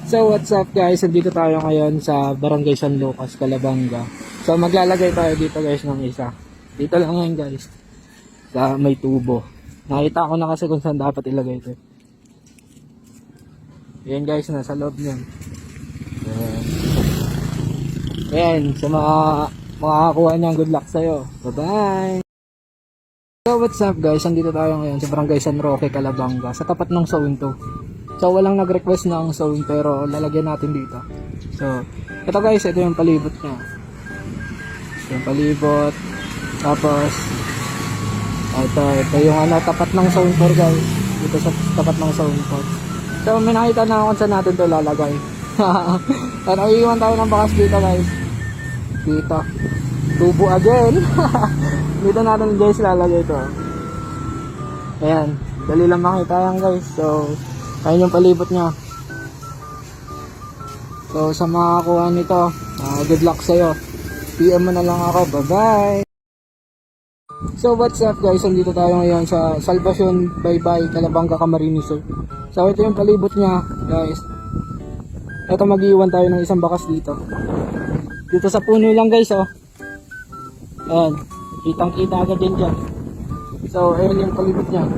So what's up guys, nandito tayo ngayon sa Barangay San Lucas, Calabanga. So maglalagay tayo dito guys ng isa. Dito lang ngayon guys, sa may tubo. Nakita ko na kasi kung saan dapat ilagay ito. Ayan guys, nasa loob niyan. Ayan, sa mga makakakuha niyan, good luck sa'yo. Bye bye! So what's up guys, nandito tayo ngayon sa Barangay San Roque, Calabanga, sa tapat ng zone 2. So walang nag-request ng zone pero lalagyan natin dito. So ito guys, ito yung palibot niya. Ito yung palibot. Tapos ito yung tapat ng zone 4 guys. Dito sa tapat ng zone 4. So may nakita na kung saan natin to lalagay. At iiwan tayo ng bakas dito guys. Dito. Tubo again. Dito natin guys lalagay ito. Ayan. Dali lang makita yan guys. So ayun yung palibot niya. So sa makakuha nito, good luck sa'yo. PM mo na lang ako. Bye bye. So what's up guys, nandito tayo ngayon sa Salvacion Baybay, Calabanga, Camarines Sur. So ito yung palibot niya guys. Ito mag-iwan tayo ng isang bakas dito. Dito sa puno lang guys oh. Ayan, kitang kita agad din dyan. So ayun yung palibot niya.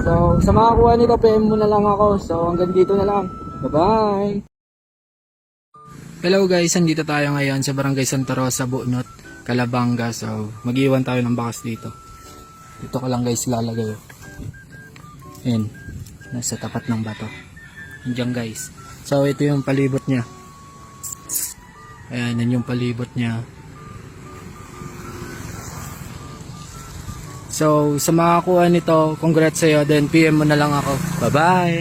So sa makakuha nito, PM mo na lang ako. So hanggang dito na lang. Bye bye. Hello guys, nandito tayo ngayon sa Barangay Santa Rosa, Bunot, Calabanga. So mag-iwan tayo ng bakas dito. Dito ko lang guys lalagay. Ayan, nasa tapat ng bato. Diyan guys. So ito yung palibot niya. Ayan, yan yung palibot niya. So sa makakuha nito, congrats sa'yo. Then PM mo na lang ako. Bye bye.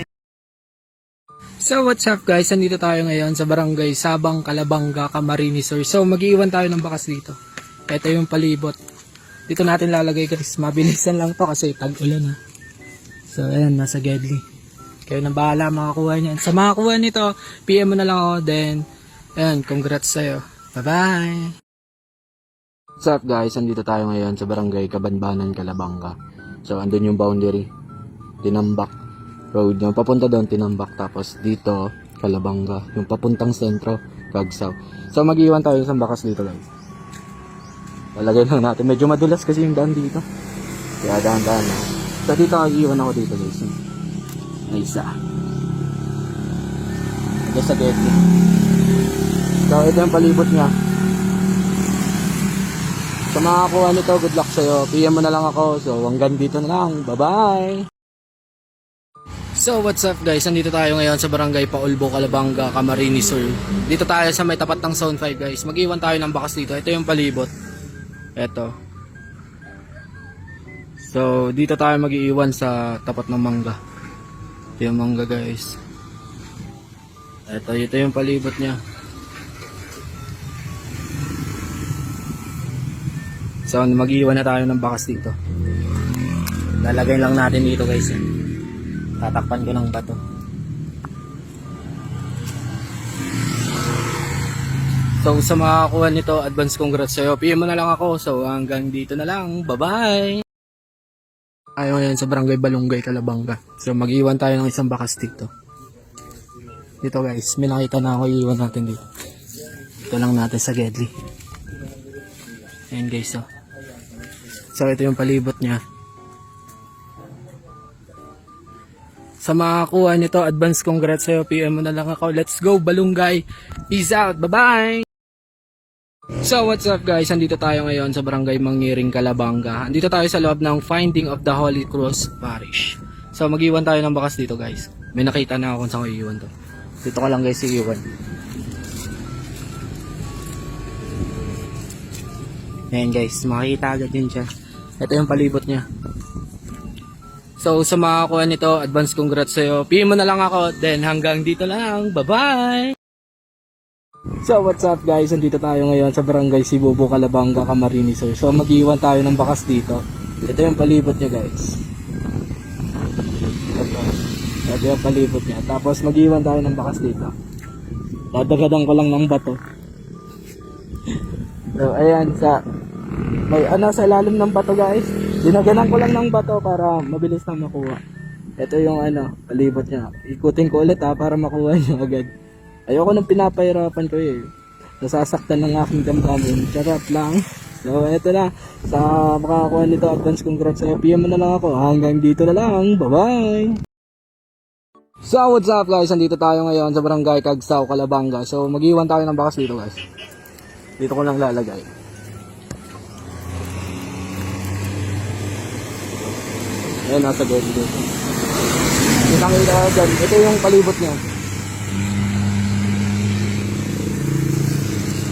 So what's up guys, nandito tayo ngayon sa Barangay Sabang, Calabanga, Camarines Sur. So mag-iwan tayo ng bakas dito. Ito yung palibot. Dito natin lalagay guys. Mabilisan lang to kasi tag-ulan na. So ayan, nasa Gedli. Kayo na bahala makakuha niyan. Sa makakuha nito, PM mo na lang ako. Then ayan, congrats sa'yo. Bye bye. What's up guys, nandito tayo ngayon sa Barangay Cabanbanan, Calabanga. So andun yung boundary. Tinambak road yung papunta doon, Tinambak. Tapos dito, Calabanga. Yung papuntang sentro, Cagsaw. So mag-iwan tayo isang bakas dito guys. Lalagay lang natin. Medyo madulas kasi yung daan dito. Kaya dahan-dahan na. So dito mag-iwan ako dito guys. May isa. Guys sa gate. So ito yung palibot niya. Sa makakuha nito, good luck sa'yo. PM mo na lang ako. So hanggang dito na lang. Bye-bye. So what's up guys, nandito tayo ngayon sa Barangay Paulbo, Calabanga, Camarines Sur. Dito tayo sa may tapat ng Zone 5 guys. Mag-iwan tayo ng bakas dito. Ito yung palibot. Ito. So dito tayo mag-iwan sa tapat ng mangga. Ito yung mangga guys. Ito yung palibot niya. So mag-iwan na tayo ng bakas dito. Lalagay lang natin dito guys. Tatakpan ko ng bato. So sa makakuha nito, advance congrats sa'yo. PM mo na lang ako. So hanggang dito na lang. Bye bye. Ayaw ngayon sa Barangay Balungay, Calabanga. So mag-iwan tayo ng isang bakas dito. Dito guys, may nakita na ako, iiwan natin dito. Ito lang natin sa Gedli. Ayan guys oh. So ito yung palibot niya. Sa makakuha nito, advance congrats sa'yo. PM mo na lang ako. Let's go Balungay. Peace out. Bye-bye. So what's up guys, nandito tayo ngayon sa Barangay Mangiring, Calabanga. Nandito tayo sa loob ng Finding of the Holy Cross Parish. So mag-iwan tayo ng bakas dito guys. May nakita na ako kung saan ko iiwan to. Dito ko lang guys iiwan. Ayan guys, makikita agad din siya. Ito yung palibot niya. So sa makakuha nito, advance congrats sa'yo. PM mo na lang ako. Then hanggang dito lang. Bye-bye. So what's up guys, nandito tayo ngayon sa Barangay Sibubo, Calabanga, Camarines Sur. So mag-iwan tayo ng bakas dito. Ito yung palibot niya guys. Ito yung palibot niya. Tapos mag-iwan tayo ng bakas dito. Dadagadan ko lang ng bato. So ayan, may sa ilalim ng bato guys. Dinaganan ko lang ng bato para mabilis na makuha. Ito yung palibot niya. Ikutin ko ulit para makuha niyo agad. Ayoko nang pinapahirapan ko eh. Nasasaktan ng aking damdamin. Charot lang. So, eto na. Sa makakakuha nito, advance congrats sa'yo. PM mo na lang ako. Hanggang dito na lang. Bye-bye! So, what's up guys? Andito tayo ngayon sa Barangay Cagsaw, Calabanga. So, mag-iwan tayo ng bakas dito guys. Dito ko lang lalagay. Ayan, nasa gate dito. Nakita ka dyan. Ito yung palibot niya.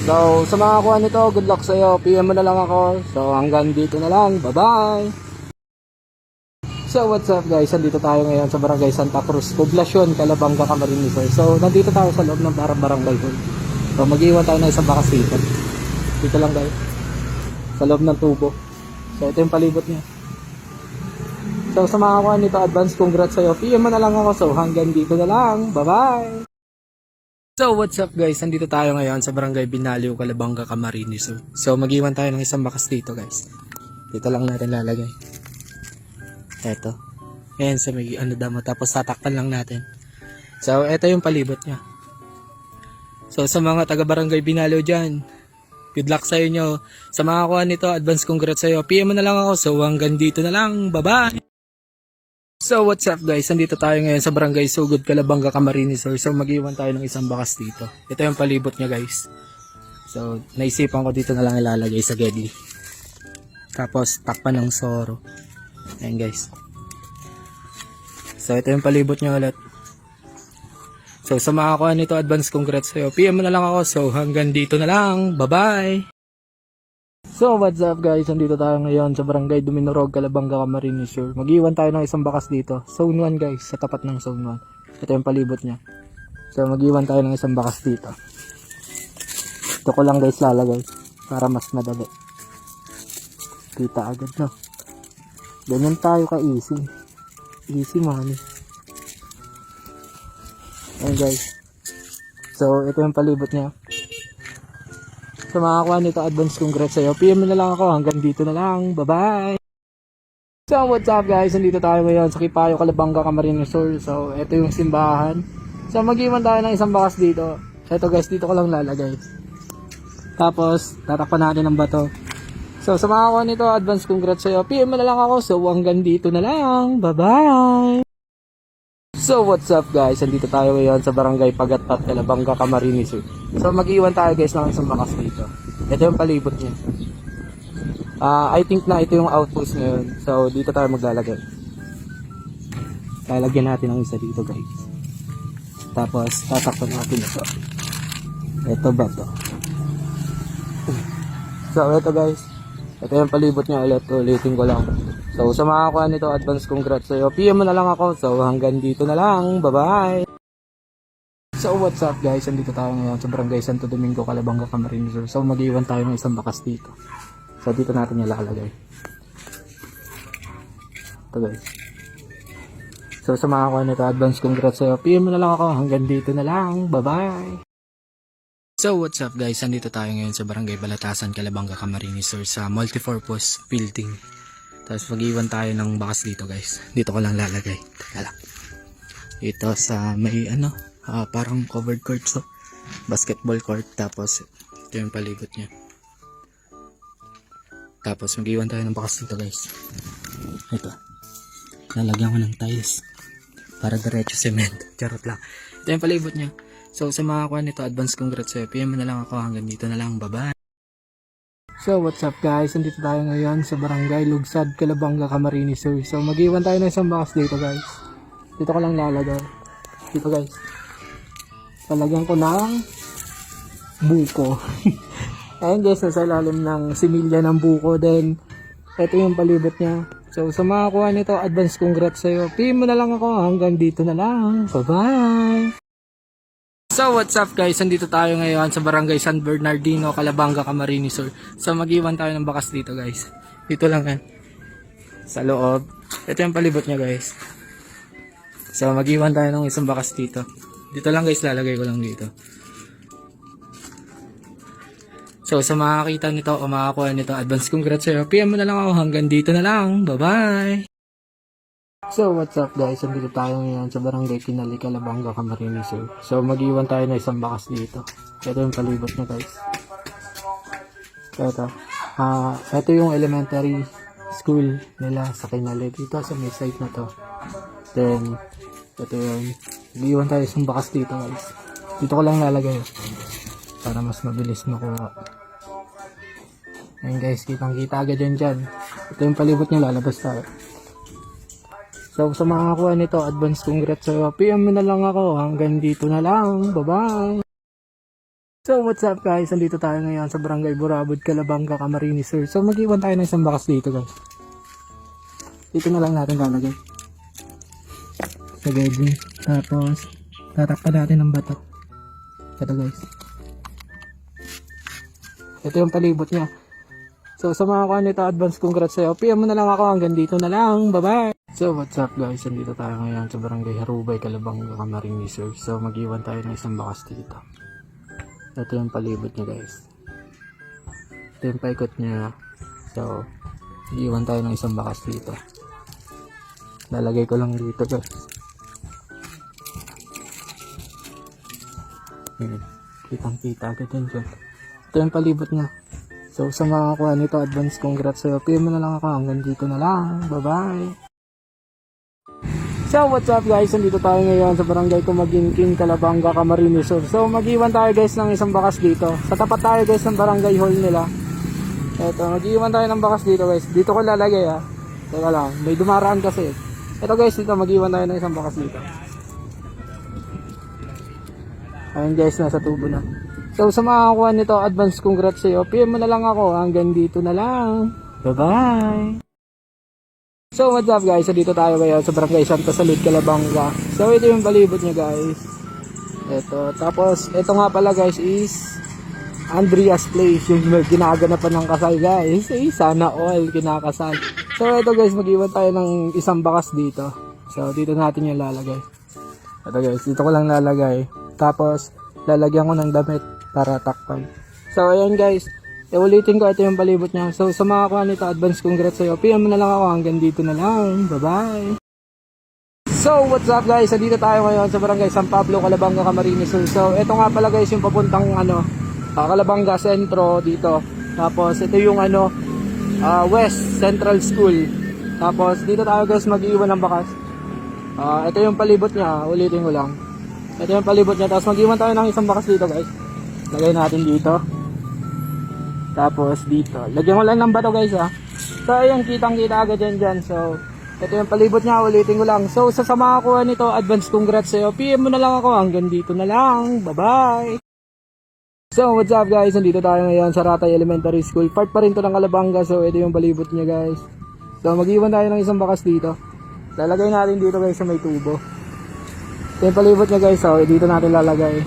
So, sa mga kuha nito, good luck sa'yo. PM mo na lang ako. So, hanggang dito na lang. Bye-bye! So, what's up guys? Nandito tayo ngayon sa Barangay Santa Cruz, Poblacion, Calabanga, Camarines Sur. So, nandito tayo sa loob ng barangay hall. So, mag-iwan tayo ng isang bakas dito. Dito lang guys. Sa loob ng tubo. So, ito yung palibot niya. So, sa mga kuha nito, advance congrats sa'yo. PM mo na lang ako. So, hanggang dito na lang. Bye-bye! So, what's up guys? Nandito tayo ngayon sa Barangay Binaliw, Calabanga, Camarines Sur. So, mag-iwan tayo ng isang bakas dito guys. Dito lang natin lalagay. Eto. Ayan sa may damo. Tapos tatakpan lang natin. So, eto yung palibot niya. So, sa mga taga-Barangay Binaliw dyan, good luck sa inyo. Sa mga kuha nito, advance congrats sa'yo. PM mo na lang ako. So, hanggang dito na lang. Bye-bye! So what's up guys, nandito tayo ngayon sa Barangay Sugod, Calabanga, Camarines Sur. So mag-iwan tayo ng isang bakas dito. Ito yung palibot niya guys. So naisipan ko dito na lang ilalagay sa gedli. Tapos takpan ng soro. Ayan guys. So ito yung palibot niya ulit. So sa mga kuha nito, advance congrats sa'yo. PM mo na lang ako. So hanggang dito na lang. Bye-bye! So what's up guys, nandito tayo ngayon sa Barangay Duminorog, Calabanga, Camarines Sur. Mag-iwan tayo ng isang bakas dito. Zone 1 guys, sa tapat ng Zone 1. Ito yung palibot niya. So mag-iwan tayo ng isang bakas dito. Ito ko lang guys lalagay para mas madali. Kita agad no. Ganyan tayo ka easy. Easy money. Ayan guys. So ito yung palibot niya. Sa mga kuha nito, advance congrats sa'yo. PM mo na lang ako. Hanggang dito na lang. Bye-bye! So, what's up guys? Nandito tayo ngayon sa Kipayo, Calabanga, Camarines Sur. So, ito yung simbahan. So, mag-iwan tayo ng isang bakas dito. Ito guys, dito ko lang lalagay. Tapos, tatakpan natin ng bato. So, sa mga kuha nito, advance congrats sa'yo. PM mo na lang ako. So, hanggang dito na lang. Bye-bye! So what's up guys, nandito tayo ngayon sa Barangay Pagatat, Calabanga, Camarines Sur. So mag-iwan tayo guys ng isang bakas dito. Ito yung palibot niya. I think na ito yung outpost ngayon. So dito tayo maglalagay. Lalagyan natin ng isa dito guys. Tapos tatakpan natin ito. Ito ba to? So ito guys, ito yung palibot niya ulit. Ulitin ko lang. So sa mga kuha nito, advance congrats sa'yo. PM mo na lang ako. So hanggang dito na lang. Bye-bye! So what's up guys? Nandito tayo ngayon sa Barangay Santo Domingo, Calabanga, Camarines Sur. So mag-iwan tayo ng isang bakas dito. So dito natin ilalagay. Ito guys. So sa mga kuha nito, advance congrats sa'yo. PM mo na lang ako. Hanggang dito na lang. Bye-bye! So what's up guys? Nandito tayo ngayon sa Barangay Balatasan, Calabanga, Camarines Sur sa multipurpose building. Tapos mag-iwan tayo ng bakas dito guys. Dito ko lang lalagay. Teka lang. Ito sa may parang covered court, so basketball court. Tapos ito yung palibot niya. Tapos mag-iwan tayo ng bakas dito guys. Ito. Lalagyan ko ng tiles para diretso cement. Charot lang. Ito yung palibot niya. So sa mga kuha nito, advance congrats sa'yo. PM mo na lang ako. Hanggang dito na lang. Bye-bye! So what's up guys, nandito tayo ngayon sa Barangay Lugsad, Calabanga, Camarines Sur. So mag-iwan tayo ng isang bakas dito guys. Dito ko lang lalagay. Dito guys. Lalagyan ko ng buko. Ayun guys, nasa ilalim ng similya ng buko. Then ito yung palibot niya. So sa mga kuha nito, advance congrats sa'yo. PM mo na lang ako. Hanggang dito na lang. Bye-bye! So what's up guys, nandito tayo ngayon sa Barangay San Bernardino, Calabanga, Camarines Sur. So mag-iwan tayo ng bakas dito guys. Dito lang yan. Sa loob. Ito yung palibot niya guys. So mag-iwan tayo ng isang bakas dito. Dito lang guys, lalagay ko lang dito. So sa makakita nito o makakuha nito, advance congrats sa'yo. PM mo na lang ako. Hanggang dito na lang. Bye bye! So what's up guys, andito tayo ngayon sa barangay Kinali, Calabanga, Camarines Sur. So mag-iwan tayo ng isang bakas dito. Ito yung palibot niya guys. Ito yung elementary school nila sa Kinali dito sa may site na to. Then ito yun, mag-iwan tayo isang bakas dito guys. Dito ko lang lalagay para mas mabilis makuha. Ayun guys, kitang kita agad yan dyan. Ito yung palibot niya, lalabas tayo. So sa mga kakuha nito, advance congrats sa'yo. PM mo na lang ako. Hanggang dito na lang. Bye-bye. So what's up guys? Andito tayo ngayon sa Barangay Burabod, Calabanga, Camarines Sur. So mag-iwan tayo ng isang bakas dito guys. Dito na lang natin lalagay. Lagay din. Tapos tatakpan natin ng bato. Ito guys. Ito yung palibot niya. So sa mga kakuha nito, advance congrats sa'yo. PM mo na lang ako. Hanggang dito na lang. Bye-bye. So what's up guys, andito tayo ngayon sa Barangay Harubay, Calabanga, Camarines Sur. So mag-iwan tayo ng isang bakas dito. Ito yung palibot niya guys. Ito yung paikot niya. So mag-iwan tayo ng isang bakas dito. Lalagay ko lang dito guys. Kitang kita agad yun dyan. Ito yung palibot niya. So sa mga kuha nito, advance congrats sa'yo. PM mo na lang ako, hanggang dito na lang. Bye bye. So what's up guys, nandito tayo ngayon sa Barangay Kumaginking, Calabanga, Camarines Sur. So mag-iwan tayo guys ng isang bakas dito. Sa tapat tayo guys ng barangay hall nila. Eto, mag-iwan tayo ng bakas dito guys. Dito ko lalagay ha. Teka lang, may dumaraan kasi. Eto guys, dito mag-iwan tayo ng isang bakas dito. Ayun guys, nasa tubo na. So sa mga kuha nito, advance congrats sa'yo. PM mo na lang ako, hanggang dito na lang. Bye bye. So what's up guys, so dito tayo ngayon sa Barangay Santa Salud, Calabanga. So ito yung palibot niya guys. Ito, tapos ito nga pala guys is Andrea's Place, yung ginaganapan ng kasal guys. Sana all kinakasal. So ito guys, mag-iwan tayo ng isang bakas dito. So dito natin yung lalagay. Ito guys, dito ko lang lalagay. Tapos lalagyan ko ng damit para takpan. So ayan guys, ulitin ko, ito yung palibot niya. So sa mga kuha nito, advance congrats sa'yo. PM mo na lang ako, hanggang dito na lang. Bye bye. So what's up guys, dito tayo ngayon sa Barangay San Pablo, Calabanga, Camarines Sur. So ito nga pala guys yung papuntang Calabanga Sentro dito. Tapos ito yung West Central School. Tapos dito tayo guys mag-iwan ng bakas. Ito yung palibot niya, ulitin ko lang. Ito yung palibot niya. Tapos mag-iwan tayo ng isang bakas dito guys. Lagay natin dito. Tapos dito, lagyan ko lang ng bato guys ha. So ayun, kitang kita agad yan dyan. So ito yung palibot niya, ulitin ko lang. So sa mga kuha nito, advance congrats sa'yo. PM mo na lang ako, hanggang dito na lang. Bye bye. So what's up guys, nandito tayo ngayon sa Ratay Elementary School. Part pa rin to ng Calabanga. So ito yung palibot niya guys. So mag-iwan tayo ng isang bakas dito. Lalagay natin dito guys sa may tubo. Ito yung palibot niya guys. So dito natin lalagay.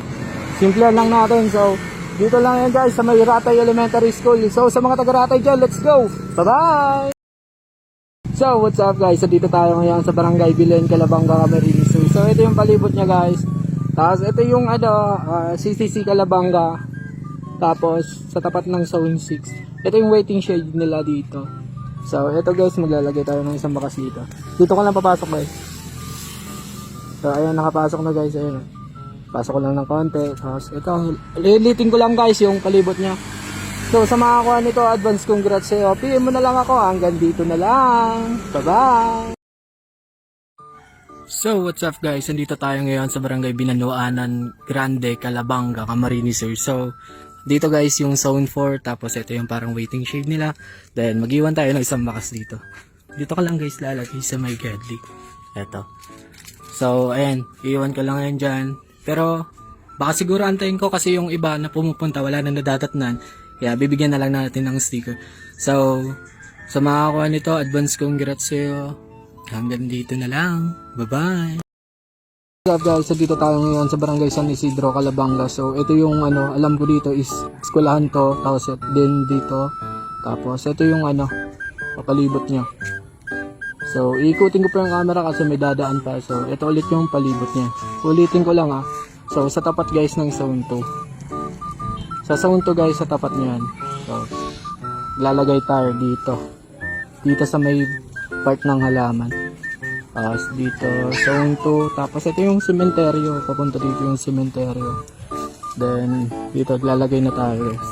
Simple lang natin. So dito lang yan guys sa may Ratay Elementary School. So sa mga taga-Ratay dyan, let's go! Bye-bye! So what's up guys, so dito tayo ngayon sa Barangay Bilen, Calabanga, Camarines Sur. So ito yung palibot niya guys. Tapos ito yung CCC Calabanga. Tapos sa tapat ng Zone 6. Ito yung waiting shed nila dito. So ito guys, maglalagay tayo ng isang bakas dito. Dito ko lang papasok guys. So ayan, nakapasok na guys. Ayan. Pasok ko lang ng konti. Tapos ito, lilitin ko lang guys yung palibot niya. So sa mga kuha nito, advance congrats sa'yo. PM mo na lang ako, hanggang dito na lang. Bye bye. So what's up guys, nandito tayo ngayon sa Barangay Binanuanan Grande, Calabanga, Camarines Sur. So dito guys yung Zone 4. Tapos ito yung parang waiting shed nila. Then mag-iwan tayo ng isang bakas dito. Dito ka lang guys lalagay sa may godly. Ito. So ayan, iwan ko lang yan dyan. Pero baka siguro antayin ko kasi yung iba na pumupunta wala na nadadatnan. Kaya bibigyan na lang natin ng sticker. So sa mga kuha nito, advance congrats sa'yo. Hanggang dito na lang. Bye bye. What's up guys, so dito tayo ngayon sa Barangay San Isidro, Calabanga. So ito yung alam ko dito is eskwelahan to. Tapos din dito. Tapos ito yung palibot niya. So iikutin ko pa yung camera kasi may dadaan pa. So ito ulit yung palibot niya. Ulitin ko lang ha. So sa tapat guys ng Zone 2. Sa Zone 2 guys, sa tapat niyan. So lalagay tayo dito. Dito sa may part ng halaman. Dito, zone 2. Tapos ito yung sementeryo. Papunta dito yung sementeryo. Then, dito lalagay na tayo guys.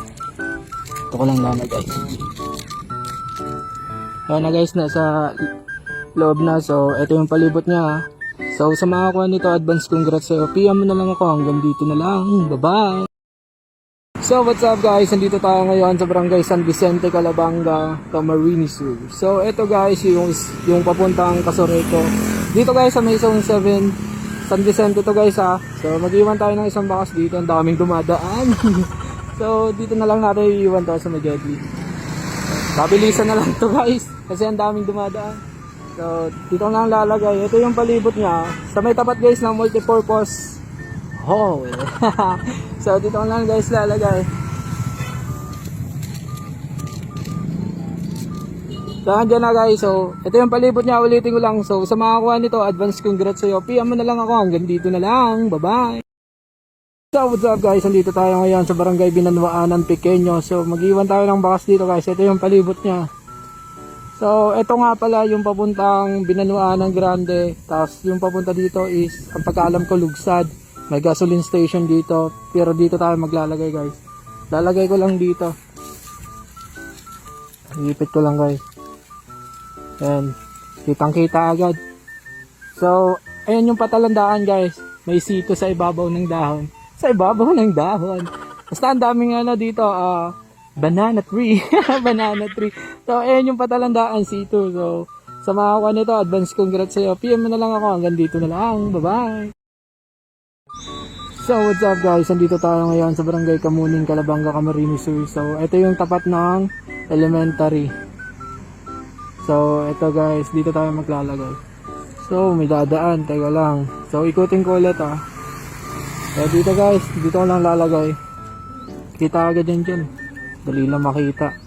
Ito ko lang lalagay. Ayan na guys, nasa loob na. So, ito yung palibot niya. So, sa mga kuha nito, advance congrats sa'yo. PM mo na lang ako. Hanggang dito na lang. Bye-bye! So, what's up guys? Nandito tayo ngayon sa Barangay San Vicente, Calabanga, Camarines Sur. So, ito guys, yung papuntang Casoreco. Dito guys, sa may zone 7, San Vicente to guys ha. So, mag-iwan tayo ng isang bakas dito. Ang daming dumadaan. So, dito na lang natin iiwan to sa Majedli. Pabilisan na lang to guys. Kasi ang daming dumadaan. So, dito lang lalagay. Ito yung palibot niya. Sa may tapat guys ng multipurpose hall. So, dito lang guys lalagay. So, andyan na guys. So, ito yung palibot niya. Ulitin ko lang. So, sa mga kuha nito, advance congrats sa'yo. PM mo na lang ako. Hanggang dito na lang. Bye-bye. So, what's up guys? Andito tayo ngayon sa Barangay Binanwaanan, Pequeño. So, mag-iwan tayo ng bakas dito guys. Ito yung palibot niya. So, ito nga pala yung papuntang Binanwaanan Grande. Tapos, yung papunta dito is, ang pagkaalam ko, Lugsad. May gasoline station dito. Pero dito tayo maglalagay guys. Lalagay ko lang dito. Ipit ko lang guys. Ayan. Kitang kita agad. So, ayan yung patalandaan guys. May sito sa ibabaw ng dahon. Sa ibabaw ng dahon. Basta ang daming dito. Banana tree. Banana tree. So, ayan yung patalandaan sito. So, sa mga kuha nito, advance congrats sa'yo. PM mo na lang ako. Hanggang dito na lang. Bye-bye. So, what's up guys? Andito tayo ngayon sa Barangay Kamuning, Calabanga, Camarines Sur. So, ito yung tapat ng elementary. So, ito guys, dito tayo maglalagay. So, may dadaan. Teka lang. So, ikutin ko ulit So, dito guys, dito ko lang lalagay. Kita agad yan dyan. Dali lang makita.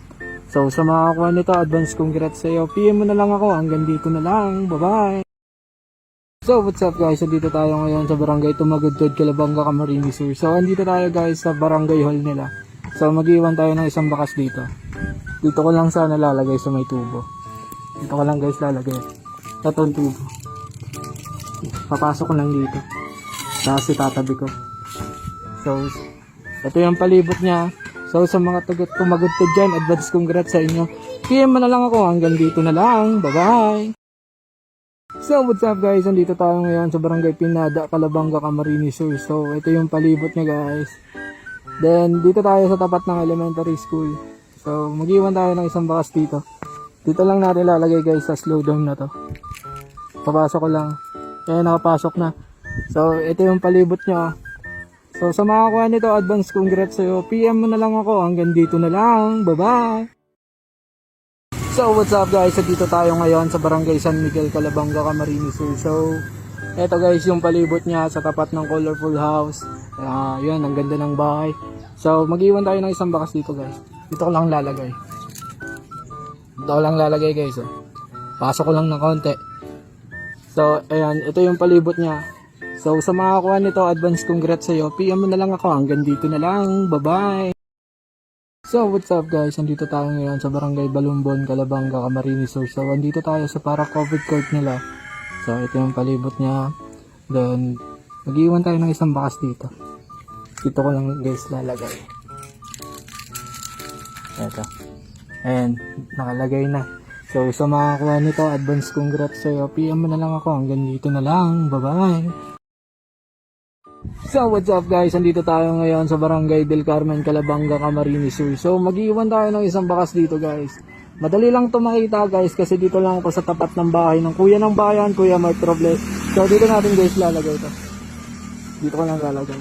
So, sa mga kuha nito, advance congrats sa'yo. PM mo na lang ako. Hanggang dito na lang. Bye-bye! So, what's up guys? Andito tayo ngayon sa Barangay Tumagudtod, Calabanga, Camarines Sur. So, andito tayo guys sa Barangay Hall nila. So, mag-iwan tayo ng isang bakas dito. Dito ko lang sana lalagay sa may tubo. Dito ko lang guys lalagay. Itong tubo. Papasok ko lang dito. Tapos itatabi ko. So, ito yung palibot niya. So, sa mga tumagudtod dyan, advance congrats sa inyo. PM mo na lang ako. Hanggang dito na lang. Bye-bye! So, what's up guys? Andito tayo ngayon sa Barangay Pinada, Calabanga, Camarines Sur. So, ito yung palibot niya guys. Then, dito tayo sa tapat ng elementary school. So, mag-iwan tayo ng isang bakas dito. Dito lang natin lalagay guys sa slowdown na to. Papasok ko lang. Kaya nakapasok na. So, ito yung palibot niya. So, sa mga kuha nito, advance congrats sa'yo. PM mo na lang ako. Hanggang dito na lang. Bye-bye! So, what's up guys? Dito tayo ngayon sa Barangay San Miguel, Calabanga, Camarines Sur. So, eto guys yung palibot niya sa tapat ng colorful house. Yun, ang ganda ng bahay. So, mag-iwan tayo ng isang bakas dito guys. Dito ko lang lalagay. Dito ko lang lalagay guys. Pasok ko lang ng konti. So, ayan, ito yung palibot niya. So, sa mga kuha nito, advance congrats sa'yo. PM mo na lang ako. Hanggang dito na lang. Bye-bye! So, what's up guys? Andito tayo ngayon sa Barangay Balumbon, Calabanga, Camarines Sur. So, andito tayo sa para-COVID court nila. So, ito yung palibot niya. Then, mag-iwan tayo ng isang bakas dito. Dito ko lang guys lalagay. Ito. And, nakalagay na. So, sa mga kuha nito, advance congrats sa'yo. PM mo na lang ako. Hanggang dito na lang. Bye-bye! So, what's up guys? Andito tayo ngayon sa Barangay Del Carmen, Calabanga, Camarines Sur. So, mag-iwan tayo ng isang bakas dito guys. Madali lang ito makita guys kasi dito lang ako sa tapat ng bahay ng kuya ng bayan, Kuya Mark Robles. So, dito natin guys lalagay ito. Dito ko lang lalagay.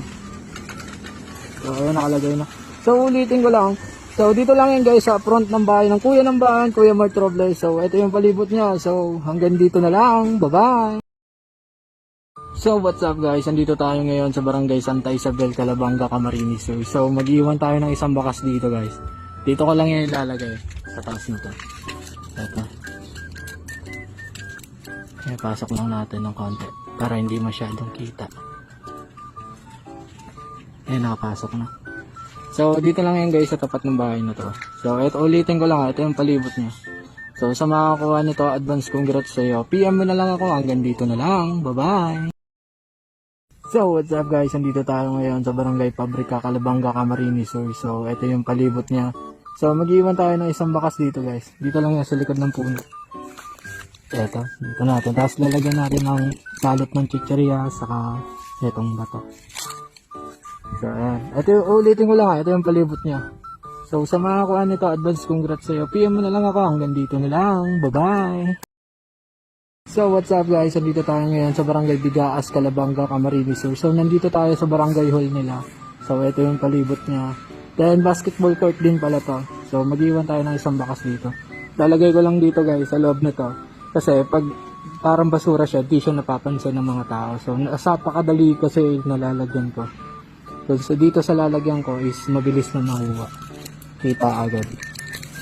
So, ayun, nakalagay na. So, ulitin ko lang. So, dito lang yan guys sa front ng bahay ng kuya ng bayan, Kuya Mark Robles. So, ito yung palibot niya. So, hanggang dito na lang. Bye-bye! So, what's up guys? Andito tayo ngayon sa Barangay Santa Isabel, Calabanga, Camarines Sur. So, mag-iwan tayo ng isang bakas dito guys. Dito ko lang yan ilalagay. Sa taas nito. Ito. Kaya pasok lang natin ng konti. Para hindi masyadong kita. Ayan, nakapasok na. So, dito lang yan guys sa tapat ng bahay na to. So, ito ulitin ko lang. Ito yung palibot niya. So sa makakuha nito, advance congrats sa'yo. PM mo na lang ako, hanggang dito na lang. Bye-bye! So what's up guys, andito tayo ngayon sa Barangay Pabrika, Calabanga, Camarines Sur. So ito yung palibot niya. So mag-iwan tayo ng isang bakas dito guys. Dito lang yan sa likod ng puno. Ito, dito natin. Tapos lalagyan natin ng salot ng chicheria saka itong bato. So ayan. Ito yung ulitin ko lang ha. Ito yung palibot niya. So sa mga kuha nito, advance congrats sa'yo. PM mo na lang ako, hanggang dito na lang. Bye-bye! So what's up guys, nandito tayo ngayon sa Barangay Bigaas, Calabanga, Camarines Sur. So nandito tayo sa barangay hall nila. So ito yung palibot niya. Then basketball court din pala to. So mag-iwan tayo ng isang bakas dito. Lalagay ko lang dito guys sa loob na to. Kasi pag parang basura siya, di siya napapansin ng mga tao. So napakadali kasi nalalagyan ko. So dito sa lalagyan ko is mabilis na makuha. Kita agad.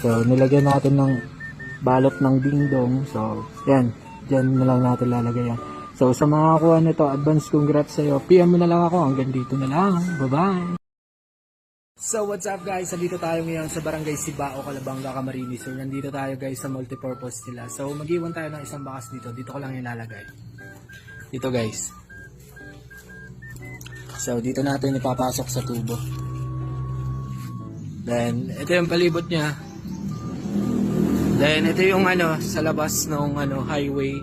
So nilagyan natin ng balot ng dingdong. So yan. Diyan na lang natin lalagay yan. So sa mga kuha nito, advance congrats sa'yo. PM mo na lang ako, hanggang dito na lang. Bye-bye! So what's up guys, nandito tayo ngayon sa Barangay Sibao, Calabanga, Camarines Sur. Nandito tayo guys sa multipurpose nila. So mag-iwan tayo ng isang bakas dito. Dito ko lang ilalagay. Dito guys. So dito natin ipapasok sa tubo. Then ito yung palibot niya. Then ito yung sa labas ng highway.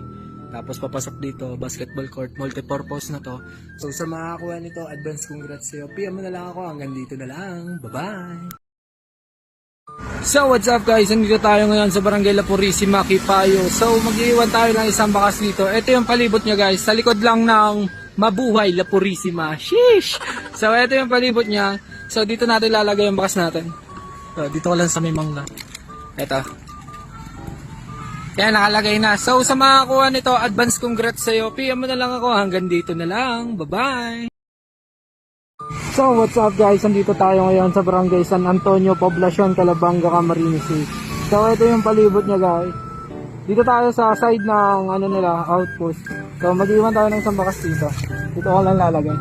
Tapos papasok dito, basketball court, multipurpose na to. So sa makakuha nito, advance congrats sa'yo. PM mo na lang ako, hanggang dito na lang. Bye-bye! So what's up guys, nandito tayo ngayon sa Barangay La Purisima, Kipayo. So mag-iwan tayo ng isang bakas dito. Ito yung palibot niya guys, sa likod lang ng Mabuhay La Purisima. Sheesh! So ito yung palibot niya. So dito natin lalagay yung bakas natin. So dito ko lang sa may mangga. Ito. Kaya nakalagay na. So sa mga kuha nito, advance congrats sa'yo. PM mo na lang ako, hanggang dito na lang. Bye-bye! So what's up guys, nandito tayo ngayon sa Barangay San Antonio, Poblacion, Calabanga, Camarines Sur. So ito yung palibot niya guys. Dito tayo sa side ng nila, outpost. So mag-iwan tayo ng isang bakas dito. Dito ko lang lalagay.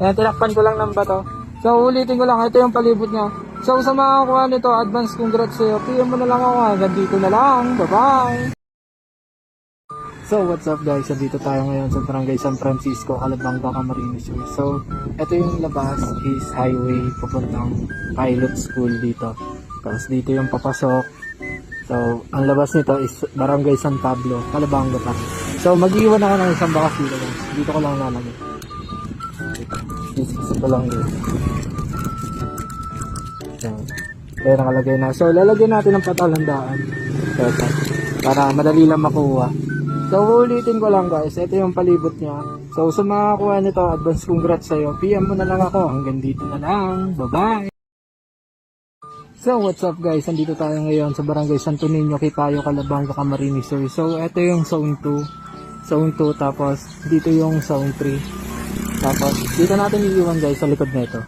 Ayan, tinakpan ko lang ng bato. So ulitin ko lang, ito yung palibot niya. So sa mga kuha nito, advance congrats sa'yo. PM mo na lang ako, hanggang dito na lang. Bye-bye! So what's up guys, nandito tayo ngayon sa Barangay San Francisco, Calabanga, Camarines Sur. So ito yung labas is highway papuntang pilot school dito. Tapos dito yung papasok. So ang labas nito is Barangay San Pablo, Calabanga pa. So mag-iwan ako ng isang bakas dito guys. Dito ko lang lalagay. Ito lang dito. So, kaya nakalagay na. So lalagyan natin ng patalandaan. Para madali lang makuha. So ulitin ko lang guys, ito yung palibot niya. So sa mga kuha nito, advance congrats sa'yo. PM mo na lang ako, hanggang dito na lang. Bye-bye! So what's up guys, nandito tayo ngayon sa Barangay Santo Niño, Kipayo, Calabanga, Camarines Sur. So ito yung zone 2. Zone 2, tapos dito yung zone 3. Tapos dito natin iiwan guys sa likod nito.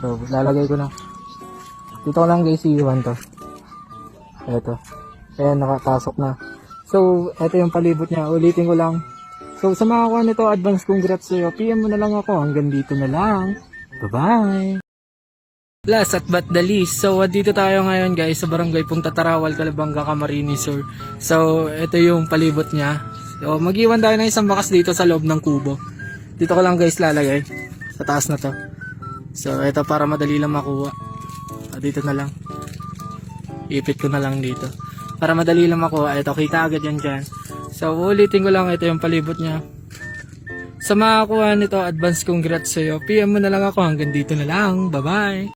So lalagay ko na. Dito ko lang guys iiwan to. Ito. Ayan, nakapasok na. So, ito yung palibot niya. Ulitin ko lang. So, sa mga kuha nito, advance congrats sa'yo. PM mo na lang ako. Hanggang dito na lang. Bye-bye! Last at but the least. So, dito tayo ngayon guys sa Barangay Punta Tarawal, Calabanga, Camarines Sur. So, ito yung palibot niya. So, mag-iwan tayo ng isang bakas dito sa loob ng kubo. Dito ko lang guys lalagay. Sa taas na to. So, ito para madali lang makuha. Dito na lang. Ipit ko na lang dito. Para madali lang makuha. Ito, kita agad yan dyan. So, ulitin ko lang. Ito yung palibot niya. Sa mga kuha nito, advance congrats sa'yo. PM mo na lang ako, hanggang dito na lang. Bye-bye!